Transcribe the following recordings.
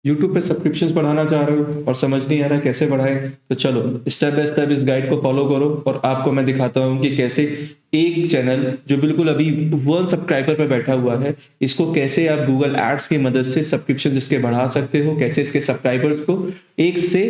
YouTube पे subscriptions बढ़ाना चाह रहे हो और समझ नहीं आ रहा कैसे बढ़ाएँ? तो चलो स्टेप बाय स्टेप इस गाइड को फॉलो करो और आपको मैं दिखाता हूँ कि कैसे एक चैनल जो बिल्कुल अभी 1 सब्सक्राइबर पे बैठा हुआ है, इसको कैसे आप गूगल एड्स की मदद से सब्सक्रिप्शंस इसके बढ़ा सकते हो, कैसे इसके सब्सक्राइबर्स को 1 से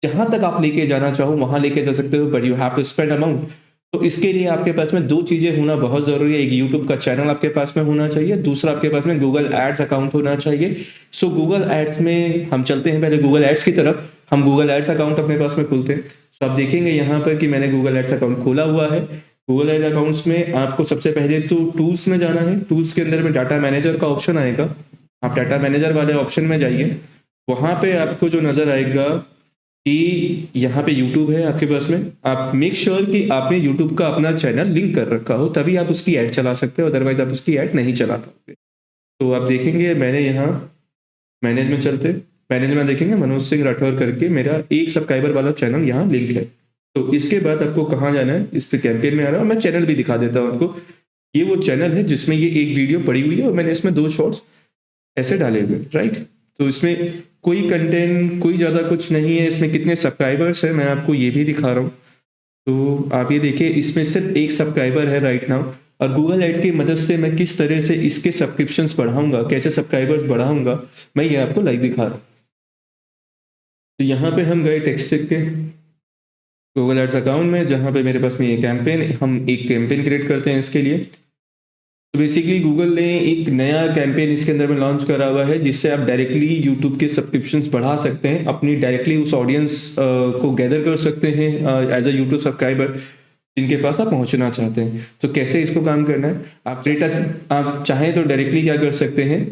जहाँ तक आप लेके जाना चाहो वहाँ लेके जा सकते हो, but you have to spend amount. तो इसके लिए आपके पास में 2 चीज़ें होना बहुत ज़रूरी है। एक यूट्यूब का चैनल आपके पास में होना चाहिए, दूसरा आपके पास में गूगल एड्स अकाउंट होना चाहिए। सो गूगल एड्स में हम चलते हैं पहले गूगल एड्स की तरफ। हम गूगल एड्स अकाउंट अपने पास में खोलते हैं। तो आप देखेंगे यहाँ पर कि मैंने गूगल एड्स अकाउंट खोला हुआ है। गूगल एड्स अकाउंट्स में आपको सबसे पहले तो टूल्स में जाना है। टूल्स के अंदर में डाटा मैनेजर का ऑप्शन आएगा। आप डाटा मैनेजर वाले ऑप्शन में जाइए। वहाँ पे आपको जो नज़र आएगा कि यहाँ पे यूट्यूब है आपके पास में, आप मेक श्योर कि आपने यूट्यूब का अपना चैनल लिंक कर रखा हो, तभी आप उसकी ऐड चला सकते हो, अदरवाइज़ आप उसकी ऐड नहीं चला पाओगे। तो आप देखेंगे मैंने यहाँ मैनेज में चलते, मैनेज में देखेंगे मनोज सिंह राठौर करके मेरा 1 सब्सक्राइबर वाला चैनल यहाँ लिंक है। तो इसके बाद आपको कहाँ जाना है, इस पे कैंपेन में आ रहा है और मैं चैनल भी दिखा देता हूँ आपको। ये वो चैनल है जिसमें ये एक वीडियो पड़ी हुई है और मैंने इसमें 2 शॉर्ट्स ऐसे डाले हुए, राइट? तो इसमें कोई कंटेंट, कोई ज़्यादा कुछ नहीं है। इसमें कितने सब्सक्राइबर्स हैं मैं आपको ये भी दिखा रहा हूँ। तो आप ये देखिए इसमें सिर्फ 1 सब्सक्राइबर है राइट नाउ और गूगल एड्स की मदद से मैं किस तरह से इसके सब्सक्रिप्शंस बढ़ाऊँगा, कैसे सब्सक्राइबर्स बढ़ाऊँगा, मैं ये आपको लाइव दिखा रहा हूँ। तो यहाँ पे हम गए टेक्स्ट के गूगल एड्स अकाउंट में, जहाँ पे मेरे पास में ये कैंपेन, हम एक कैंपेन क्रिएट करते हैं इसके लिए। तो बेसिकली गूगल ने एक नया कैंपेन इसके अंदर में लॉन्च करा हुआ है जिससे आप डायरेक्टली यूट्यूब के सब्सक्रिप्शंस बढ़ा सकते हैं, अपनी डायरेक्टली उस ऑडियंस को गैदर कर सकते हैं एज अ यूट्यूब सब्सक्राइबर जिनके पास आप पहुंचना चाहते हैं। तो कैसे इसको काम करना है, आप चाहें तो डायरेक्टली क्या कर सकते हैं,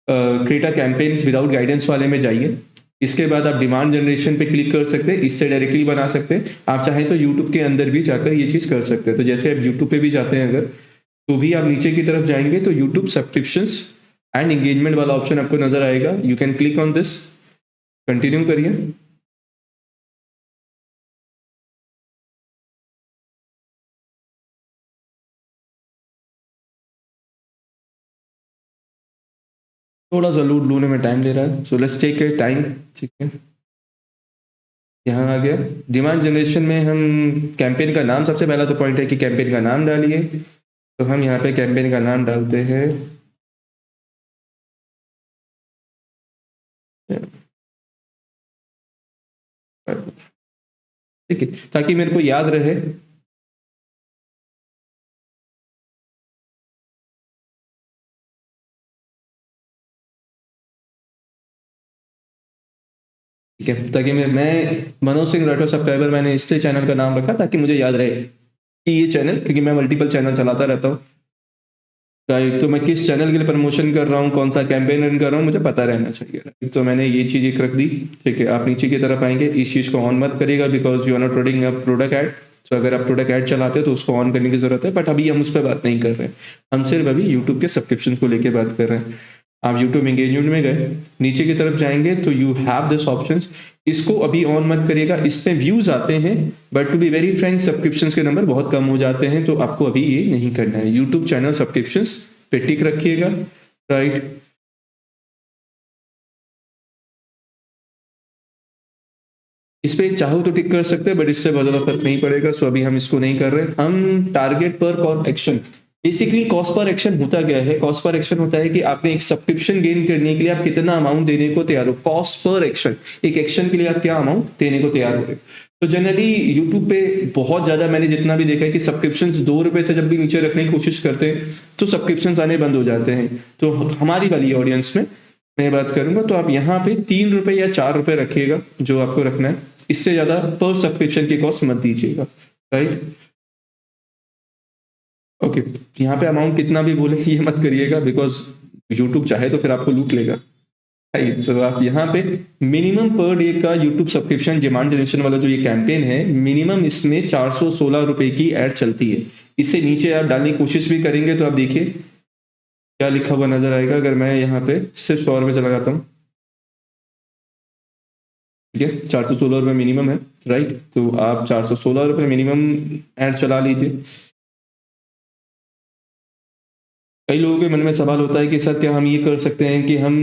create a campaign without guidance वाले में जाइए। इसके बाद आप डिमांड जनरेशन पे क्लिक कर सकते हैं, इससे डायरेक्टली बना सकते हैं। आप चाहें तो यूट्यूब के अंदर भी जाकर ये चीज़ कर सकते हैं। तो जैसे आप यूट्यूब पे भी जाते हैं अगर, तो भी आप नीचे की तरफ जाएंगे तो यूट्यूब सब्सक्रिप्शंस एंड एंगेजमेंट वाला ऑप्शन आपको नजर आएगा। You can click on this, continue करिए। थोड़ा सा लोड लेने में टाइम ले रहा है, so let's take a time. ठीक है, यहाँ आ गया डिमांड जनरेशन में। हम कैंपेन का नाम, सबसे पहला तो पॉइंट है कि कैंपेन का नाम डालिए। तो हम यहाँ पे कैंपेन का नाम डालते हैं ठीक है, ताकि मेरे को याद रहे। ठीक है, ताकि मैं मनोज सिंह राठौर सब्सक्राइबर, मैंने इसलिए चैनल का नाम रखा ताकि मुझे याद रहे कि ये चैनल, क्योंकि मैं मल्टीपल चैनल चलाता रहता हूँ, राइट? तो मैं किस चैनल के लिए प्रमोशन कर रहा हूँ, कौन सा कैंपेन रन कर रहा हूँ, मुझे पता रहना चाहिए, राइट? तो मैंने ये चीज़ एक रख दी। ठीक है, आप नीचे की तरफ आएंगे, इस चीज़ को ऑन मत करिएगा because you are not running a product ad. तो अगर आप प्रोडक्ट ऐड चलाते हो तो उसको ऑन करने की जरूरत है, बट अभी हम उस पर बात नहीं कर रहे हैं। हम सिर्फ अभी यूट्यूब के सब्सक्रिप्शन को लेकर बात कर रहे हैं। आप यूट्यूब एंगेजमेंट में गए, नीचे की तरफ जाएंगे तो यू हैव दिस ऑप्शंस। इसको अभी ऑन मत करिएगा, इसमें व्यूज आते हैं, but to be very frank subscriptions के नंबर बहुत कम हो जाते हैं, तो आपको अभी ये नहीं करना है। यूट्यूब चैनल सब्सक्रिप्शंस पे टिक रखिएगा, राइट? इस पे चाहो तो टिक कर सकते हैं, बट इससे बहुत ज्यादा फर्क नहीं पड़ेगा, सो अभी हम इसको नहीं कर रहे। हम टारगेट पर call action, basically cost per action होता क्या है? कॉस्ट पर एक्शन होता है कि आपने एक सब्सक्रिप्शन गेन करने के लिए आप कितना अमाउंट देने को तैयार हो। कॉस्ट पर एक्शन, एक एक्शन के लिए आप क्या अमाउंट देने को तैयार हो। तो जनरली यूट्यूब पे बहुत ज्यादा मैंने जितना भी देखा है कि सब्सक्रिप्शन 2 रुपए से जब भी नीचे रखने की कोशिश करते हैं तो सब्सक्रिप्शन आने बंद हो जाते हैं। तो हमारी वाली ऑडियंस में मैं बात करूंगा, तो आप यहाँ पे 3 रुपए या 4 रुपए रखिएगा जो आपको रखना है। इससे ज्यादा पर सब्सक्रिप्शन की कॉस्ट मत दीजिएगा, राइट? ओके, यहाँ पे अमाउंट कितना भी बोले ये मत करिएगा बिकॉज यूट्यूब चाहे तो फिर आपको लूट लेगा, राइट? तो आप यहाँ पे मिनिमम पर डे का यूट्यूब सब्सक्रिप्शन डिमांड जनरेशन वाला जो ये कैंपेन है, मिनिमम इसमें 416 रुपए की एड चलती है। इससे नीचे आप डालने की कोशिश भी करेंगे तो आप देखिए क्या लिखा हुआ नजर आएगा। अगर मैं यहाँ पे सिर्फ 100 रुपए चला जाता हूँ, ठीक है, 416 रुपये मिनिमम है, राइट? तो आप 416 रुपये मिनिमम ऐड चला लीजिए। कई लोगों के मन में सवाल होता है कि सर क्या हम ये कर सकते हैं कि हम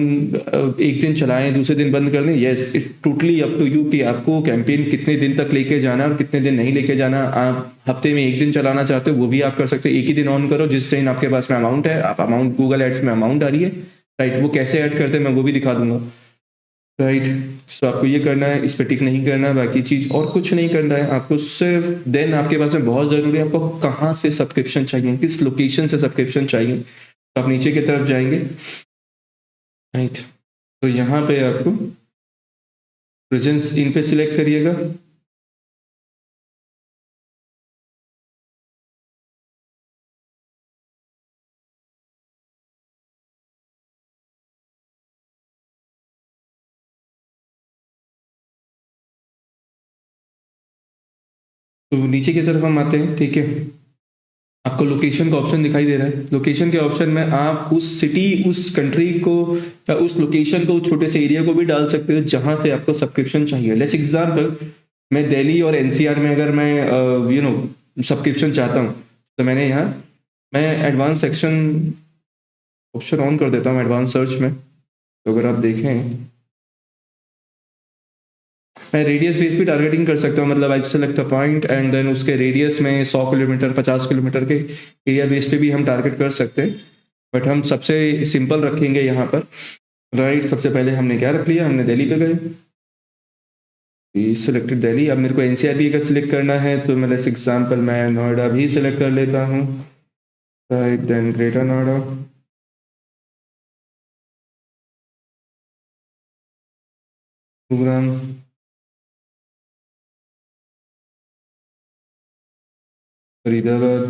एक दिन चलाएं दूसरे दिन बंद कर दें? Yes, it totally up to you कि आपको कैंपेन कितने दिन तक लेके जाना और कितने दिन नहीं लेके जाना। आप हफ्ते में एक दिन चलाना चाहते हो वो भी आप कर सकते हो। एक ही दिन ऑन करो जिस दिन आपके पास में अमाउंट है, आप अमाउंट गूगल एड्स में अमाउंट आ रही है, राइट, वो कैसे ऐड करते हैं मैं वो भी दिखा दूंगा, राइट। सो आपको ये करना है, इस पे टिक नहीं करना है, बाकी चीज और कुछ नहीं करना है आपको। सिर्फ देन आपके पास में बहुत जरूरी है आपको कहाँ से सब्सक्रिप्शन चाहिए, किस लोकेशन से सब्सक्रिप्शन चाहिए। तो आप नीचे की तरफ जाएंगे, राइट, तो यहाँ पे आपको प्रेजेंस इन पे सिलेक्ट करिएगा। तो नीचे की तरफ हम आते हैं, ठीक है। आपको लोकेशन का ऑप्शन दिखाई दे रहा है। लोकेशन के ऑप्शन में आप उस सिटी, उस कंट्री को या उस लोकेशन को, उस छोटे से एरिया को भी डाल सकते हो जहां से आपको सब्सक्रिप्शन चाहिए। लेट्स एग्जांपल, मैं दिल्ली और एनसीआर में अगर मैं सब्सक्रिप्शन चाहता हूँ तो मैं एडवांस सेक्शन ऑप्शन ऑन कर देता हूँ एडवांस सर्च में। तो अगर आप देखें, मैं रेडियस बेस भी टारगेटिंग कर सकता हूँ, मतलब I select a point and then उसके रेडियस में 100 किलोमीटर 50 किलोमीटर के एरिया बेस पे भी हम टारगेट कर सकते हैं। बट हम सबसे सिंपल रखेंगे यहाँ पर, राइट। सबसे पहले हमने क्या रख लिया, हमने दिल्ली पे गए, सिलेक्टेड दिल्ली। अब मेरे को एनसीआर भी अगर सिलेक्ट करना है तो मैं लेट्स एग्जांपल मैं नोएडा भी सिलेक्ट कर लेता हूँ, right, then greater Noida, Gurugram, Faridabad,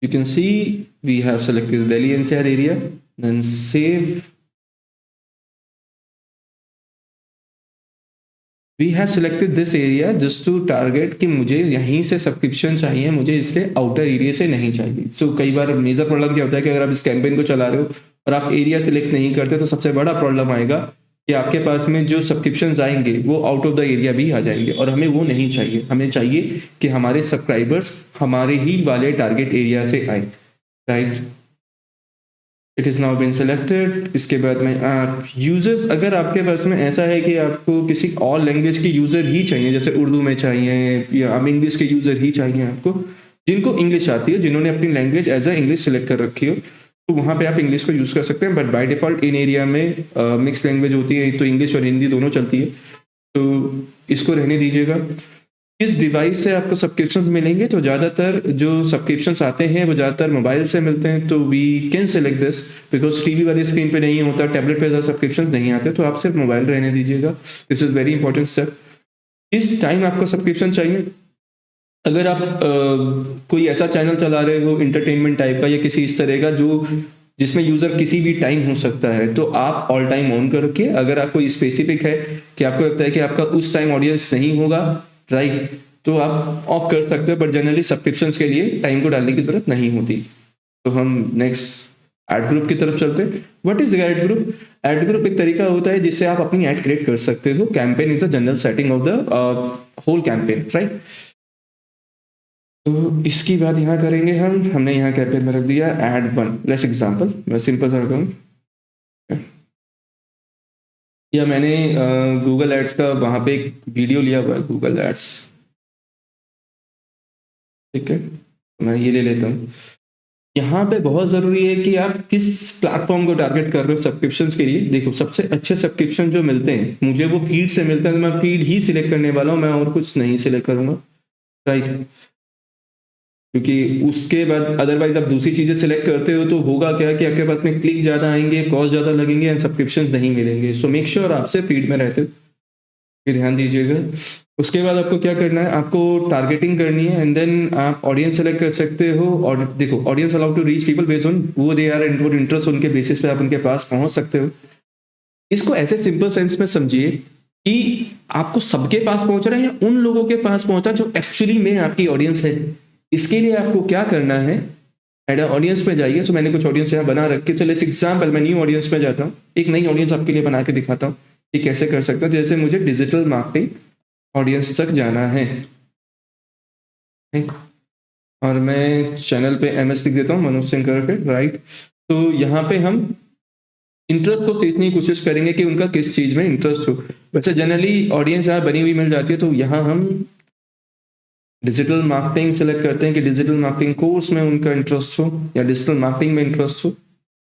you can see we have selected the Delhi NCR area, then save. We have selected this area just to target कि मुझे यहीं से सब्सक्रिप्शन चाहिए, मुझे इसके आउटर एरिया से नहीं चाहिए। सो कई बार मेजर प्रॉब्लम क्या होता है कि अगर आप इस कैंपेन को चला रहे हो और आप एरिया सेलेक्ट नहीं करते तो सबसे बड़ा प्रॉब्लम आएगा कि आपके पास में जो सब्सक्रिप्शन आएंगे वो आउट ऑफ द एरिया भी आ जाएंगे, और हमें वो नहीं चाहिए। हमें चाहिए कि हमारे सब्सक्राइबर्स हमारे ही वाले टारगेट एरिया से आए, right. It is now been selected. इसके बाद में आप यूजर्स, अगर आपके पास में ऐसा है कि आपको किसी और लैंग्वेज के यूज़र ही चाहिए, जैसे उर्दू में चाहिए या आप इंग्लिश के यूज़र ही चाहिए आपको, जिनको इंग्लिश आती है, जिन्होंने अपनी language as a English select कर रखी हो, तो वहाँ पे आप इंग्लिश को यूज़ कर सकते हैं। But by default in area में मिक्स लैंग्वेज होती है, तो इंग्लिश और हिंदी दोनों चलती है, तो इसको रहने दीजिएगा। किस डिवाइस से आपको सब्सक्रिप्शंस मिलेंगे, तो ज़्यादातर जो सब्सक्रिप्शंस आते हैं वो ज़्यादातर मोबाइल से मिलते हैं, तो we can select this because TV वाली स्क्रीन पे नहीं होता, टैबलेट पे ज़्यादा सब्सक्रिप्शंस नहीं आते, तो आप सिर्फ मोबाइल रहने दीजिएगा। This is very important step. किस टाइम आपको सब्सक्रिप्शन चाहिए, अगर आप कोई ऐसा चैनल चला रहे हो इंटरटेनमेंट टाइप का या किसी इस तरह का जो जिसमें यूज़र किसी भी टाइम हो सकता है, तो आप ऑल टाइम ऑन करके, अगर आपको स्पेसिफिक है कि आपको लगता है कि आपका उस टाइम ऑडियंस नहीं होगा, राइट, तो आप ऑफ कर सकते हो। बट जनरली सब्सक्रिप्शंस के लिए टाइम को डालने की जरूरत नहीं होती। तो हम नेक्स्ट ऐड ग्रुप की तरफ चलते हैं। What is add group? Add group एक तरीका होता है जिससे आप अपनी ऐड क्रिएट कर सकते हो। Campaign is the general setting of the whole campaign, right. तो इसकी बात यहाँ करेंगे हमने यहाँ कैंपेन में रख दिया ऐड वन। लेट्स एग्जांपल, मैं सिंपल सा रखूँ, या मैंने गूगल एड्स का वहाँ पे एक वीडियो लिया हुआ है, गूगल एड्स, ठीक है, मैं ये ले लेता हूँ। यहाँ पे बहुत ज़रूरी है कि आप किस प्लेटफॉर्म को टारगेट कर रहे हो सब्सक्रिप्शंस के लिए। देखो, सबसे अच्छे सब्सक्रिप्शन जो मिलते हैं मुझे वो फीड से मिलते हैं, तो मैं फीड ही सिलेक्ट करने वाला हूँ, मैं और कुछ नहीं सिलेक्ट करूँगा, राइट। क्योंकि उसके बाद अदरवाइज आप दूसरी चीज़ें सिलेक्ट करते हो तो होगा क्या कि आपके पास में क्लिक ज़्यादा आएंगे, कॉस्ट ज़्यादा लगेंगे एंड सब्सक्रिप्शन नहीं मिलेंगे। सो मेक श्योर आपसे फीड में रहते, ये ध्यान दीजिएगा। उसके बाद आपको क्या करना है, आपको टारगेटिंग करनी है एंड देन आप ऑडियंस सेलेक्ट कर सकते हो। और देखो, audience allow to reach people based on वो दे आर एंड इंटरेस्ट, उनके बेसिस पे आप उनके पास पहुंच सकते हो। इसको ऐसे सिंपल सेंस में समझिए कि आपको सबके पास पहुंच रहा है या उन लोगों के पास पहुंचा जो एक्चुअली में आपकी ऑडियंस है। इसके लिए आपको क्या करना है, ऐड ऑडियंस में जाइए। तो मैंने कुछ ऑडियंस यहाँ बना रखे, तो लेट्स एग्जांपल मैं न्यू ऑडियंस में जाता हूँ, एक नई ऑडियंस आपके लिए बना के दिखाता हूँ। कि कैसे कर सकता हूँ। जैसे मुझे डिजिटल मार्केटिंग ऑडियंस तक जाना है, ठीक? और मैं चैनल पे एमएस लिख देता हूँ, मनोज सिंह करके, राइट? तो यहाँ पे हम इंटरेस्ट को सीखने की कोशिश करेंगे कि उनका किस चीज़ में इंटरेस्ट हो। वैसे जनरली ऑडियंस यहाँ बनी हुई मिल जाती है, तो यहाँ हम डिजिटल मार्केटिंग सेलेक्ट करते हैं कि डिजिटल मार्केटिंग कोर्स में उनका इंटरेस्ट हो या डिजिटल मार्केटिंग में इंटरेस्ट हो,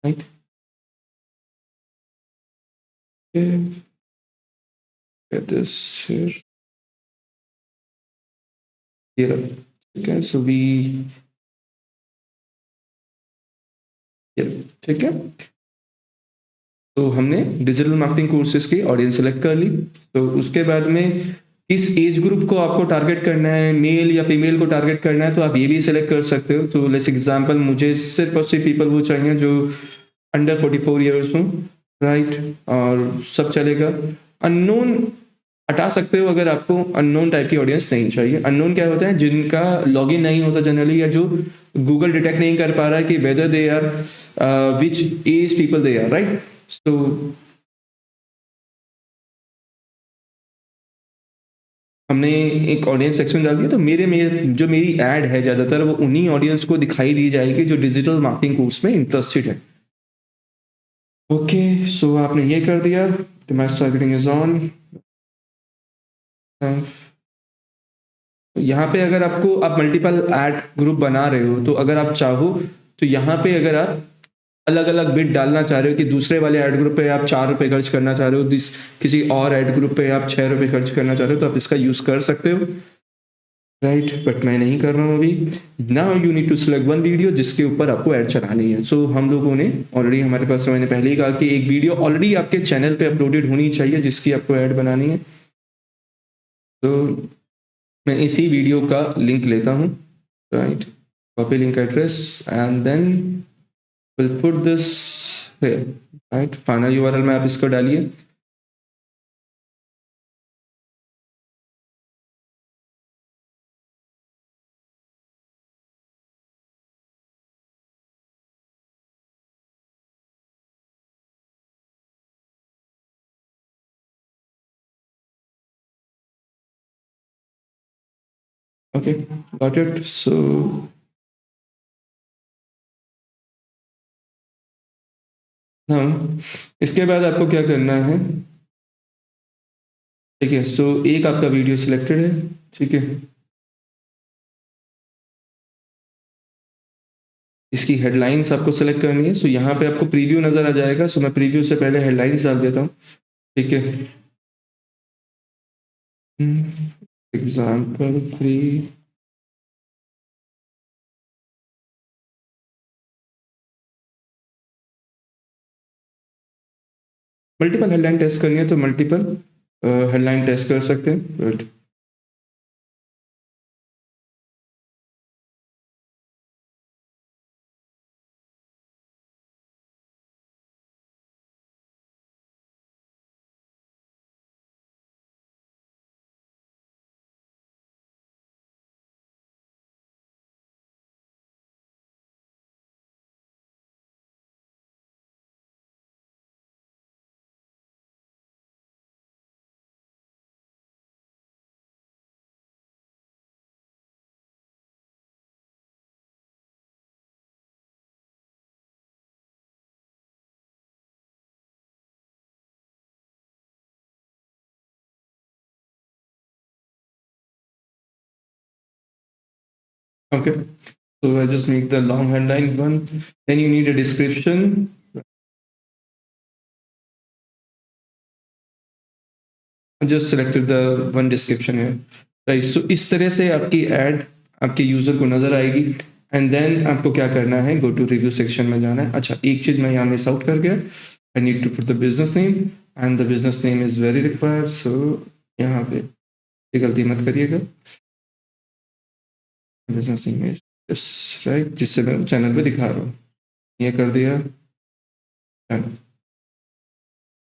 राइट? Get this here. ये रहा, ठीक है। सो वी, ठीक है। तो हमने डिजिटल मार्केटिंग कोर्सेज की ऑडियंस सेलेक्ट कर ली। तो उसके बाद में किस एज ग्रुप को आपको टारगेट करना है, मेल या फीमेल को टारगेट करना है, तो आप ये भी सेलेक्ट कर सकते हो। तो लेट्स एग्जांपल, मुझे सिर्फ और सिर्फ पीपल वो चाहिए जो अंडर 44 इयर्स हो, राइट? और सब चलेगा। अननोन हटा सकते हो अगर आपको अननोन टाइप की ऑडियंस नहीं चाहिए। अननोन क्या होता है? जिनका लॉगिन नहीं होता जनरली, या जो गूगल डिटेक्ट नहीं कर पा रहा है कि whether they are which as people they are, right? सो हमने एक ऑडियंस सेक्शन डाल दिया, तो मेरे जो मेरी ऐड है ज़्यादातर वो उन्हीं ऑडियंस को दिखाई दी जाएगी जो डिजिटल मार्केटिंग कोर्स में इंटरेस्टेड है। ओके, सो आपने ये कर दिया, मास टारगेटिंग इज ऑन। यहाँ पे अगर आपको आप मल्टीपल ऐड ग्रुप बना रहे हो, तो अगर आप चाहो तो यहाँ पे अगर आप अलग अलग बिट डालना चाह रहे हो कि दूसरे वाले ऐड ग्रुप पे आप 4 रुपये खर्च करना चाह रहे हो, किसी और ऐड ग्रुप पे आप 6 रुपये खर्च करना चाह रहे हो, तो आप इसका यूज़ कर सकते हो, राइट? बट मैं नहीं कर रहा हूँ अभी। Now you need to select one video जिसके ऊपर आपको ऐड चलानी है। सो हम लोगों ने ऑलरेडी, हमारे पास, मैंने पहले ही कहा कि एक वीडियो ऑलरेडी आपके चैनल पे अपलोडेड होनी चाहिए जिसकी आपको ऐड बनानी है। तो मैं इसी वीडियो का लिंक लेता हूँ, right? Copy link address and then will put this here, right? Final URL में आप इसको डालिए। Okay, got it. सो हाँ, इसके बाद आपको क्या करना है, ठीक है? सो एक आपका वीडियो सिलेक्टेड है, ठीक है? इसकी हेडलाइंस आपको सेलेक्ट करनी है। सो यहाँ पे आपको प्रीव्यू नज़र आ जाएगा। सो मैं प्रीव्यू से पहले हेडलाइंस डाल देता हूँ, ठीक है? एग्जाम्पल 3, मल्टीपल हेडलाइन टेस्ट करनी है तो मल्टीपल हेडलाइन टेस्ट कर सकते हैं। Good. Okay, so I just make the long headline one. Then you need a description. I just selected the one description here, right? So इस तरह से आपकी एड आपके यूजर को नजर आएगी। एंड देन आपको क्या करना है, गो टू रिव्यू सेक्शन में जाना है। अच्छा, एक चीज मैं यहाँ मिस आउट कर गया, I need to put the business name and the business name is very required. So यहाँ पे ये गलती मत करिएगा, business name is yes, right, जिससे मैं चैनल पे दिखा रहा हूँ। ये कर दिया,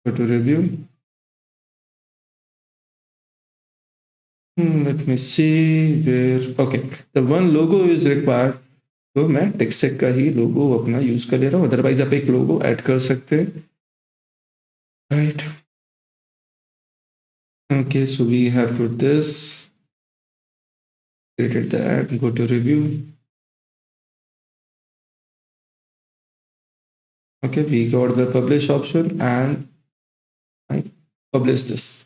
go to review. Let me see where, okay, the one logo is required. तो मैं टेक्सटेक का ही लोगो अपना यूज कर ले रहा हूँ, अदरवाइज आप एक लोगो ऐड कर सकते हैं, right? Okay, so we have put this, created that, go to review. Okay, we got the publish option and I publish this.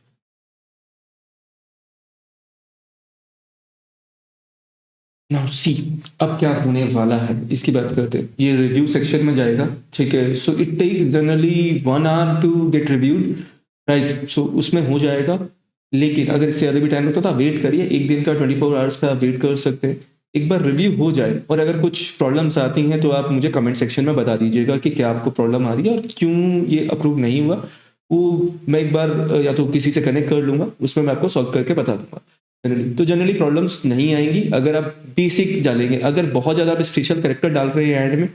Now see, अब क्या होने वाला है इसकी बात करते हैं। ये रिव्यू सेक्शन में जाएगा, ठीक है। So it takes generally 1 hour to get reviewed, right. So उसमें हो जाएगा, लेकिन अगर इससे ज़्यादा भी टाइम लगता तो आप वेट करिए, एक दिन का 24 आवर्स का आप वेट कर सकते हैं। एक बार रिव्यू हो जाए और अगर कुछ प्रॉब्लम्स आती हैं तो आप मुझे कमेंट सेक्शन में बता दीजिएगा कि क्या आपको प्रॉब्लम आ रही है और क्यों ये अप्रूव नहीं हुआ। वो मैं एक बार या तो किसी से कनेक्ट कर लूँगा, उसमें मैं आपको सॉल्व करके बता दूँगा। जनरली प्रॉब्लम्स नहीं आएंगी अगर आप बेसिक डालेंगे। अगर बहुत ज़्यादा आप स्पेशल कैरेक्टर डाल रहे हैं एंड में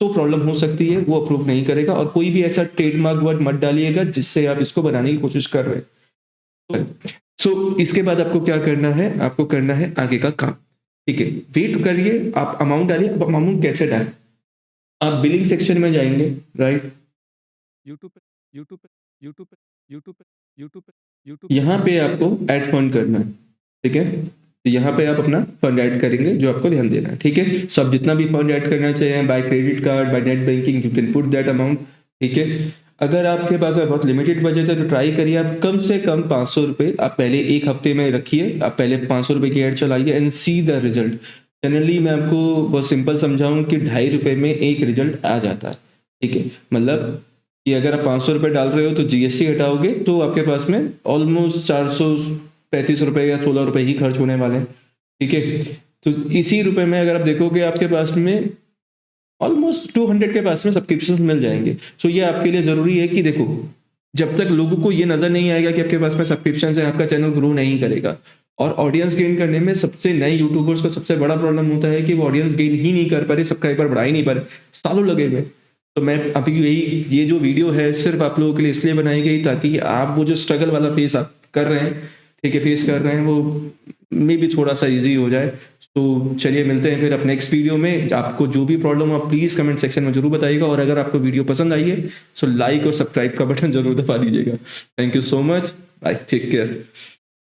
तो प्रॉब्लम हो सकती है, वो अप्रूव नहीं करेगा। और कोई भी ऐसा ट्रेडमार्क वर्ड मत डालिएगा जिससे आप इसको बनाने की कोशिश कर रहे हैं। सो इसके बाद आपको क्या करना है, आपको करना है आगे का काम, ठीक है। वेट करिए, आप अमाउंट डालिए। अब अमाउंट कैसे डालें, आप बिलिंग सेक्शन में जाएंगे, राइट। यूट्यूब पे यूट्यूब पे यूट्यूब पे यूट्यूब पे यूट्यूब पे यूट्यूब यहाँ पे आपको ऐड फंड करना है, ठीक है। तो यहाँ पे आप अपना फंड ऐड करेंगे, जो आपको ध्यान देना है, ठीक है। सब जितना भी फंड ऐड करना चाहिए, by credit card, by net banking, you can put that amount, ठीक है। अगर आपके पास बहुत लिमिटेड बजट है तो ट्राई करिए आप कम से कम 500 रुपये आप पहले एक हफ्ते में रखिए। आप पहले 500 रुपये की ऐड चलाइए and see the result. Generally मैं आपको बहुत सिंपल समझाऊँ कि 2.5 रुपये में एक रिजल्ट आ जाता है, ठीक है। मतलब कि अगर आप 500 रुपये डाल रहे हो तो जीएसटी हटाओगे तो आपके पास में ऑलमोस्ट 435 रुपये या 16 रुपये ही खर्च होने वाले हैं, ठीक है। तो इसी रुपए में अगर आप देखोगे आपके पास में ऑलमोस्ट 200 के पास में सब्सक्रिप्शंस मिल जाएंगे। सो ये आपके लिए ज़रूरी है कि देखो, जब तक लोगों को ये नज़र नहीं आएगा कि आपके पास में सब्सक्रिप्शन है, आपका चैनल ग्रो नहीं करेगा। और ऑडियंस गेन करने में सबसे नए यूट्यूबर्स का सबसे बड़ा प्रॉब्लम होता है कि वो ऑडियंस गेन ही नहीं कर पा रहे, सब्सक्राइबर बढ़ा ही नहीं पा रहे, सालों लगे हुए। तो मैं अभी यही ये जो वीडियो है सिर्फ आप लोगों के लिए इसलिए बनाई गई ताकि आप वो जो स्ट्रगल वाला फेस आप कर रहे हैं, ठीक है, फेस कर रहे हैं, वो मे भी थोड़ा सा ईजी हो जाए। तो चलिए मिलते हैं फिर अब नेक्स्ट वीडियो में। आपको जो भी प्रॉब्लम हो आप प्लीज़ कमेंट सेक्शन में जरूर बताइएगा। और अगर आपको वीडियो पसंद आई है तो लाइक और सब्सक्राइब का बटन जरूर दबा दीजिएगा। Thank you so much, bye, take care.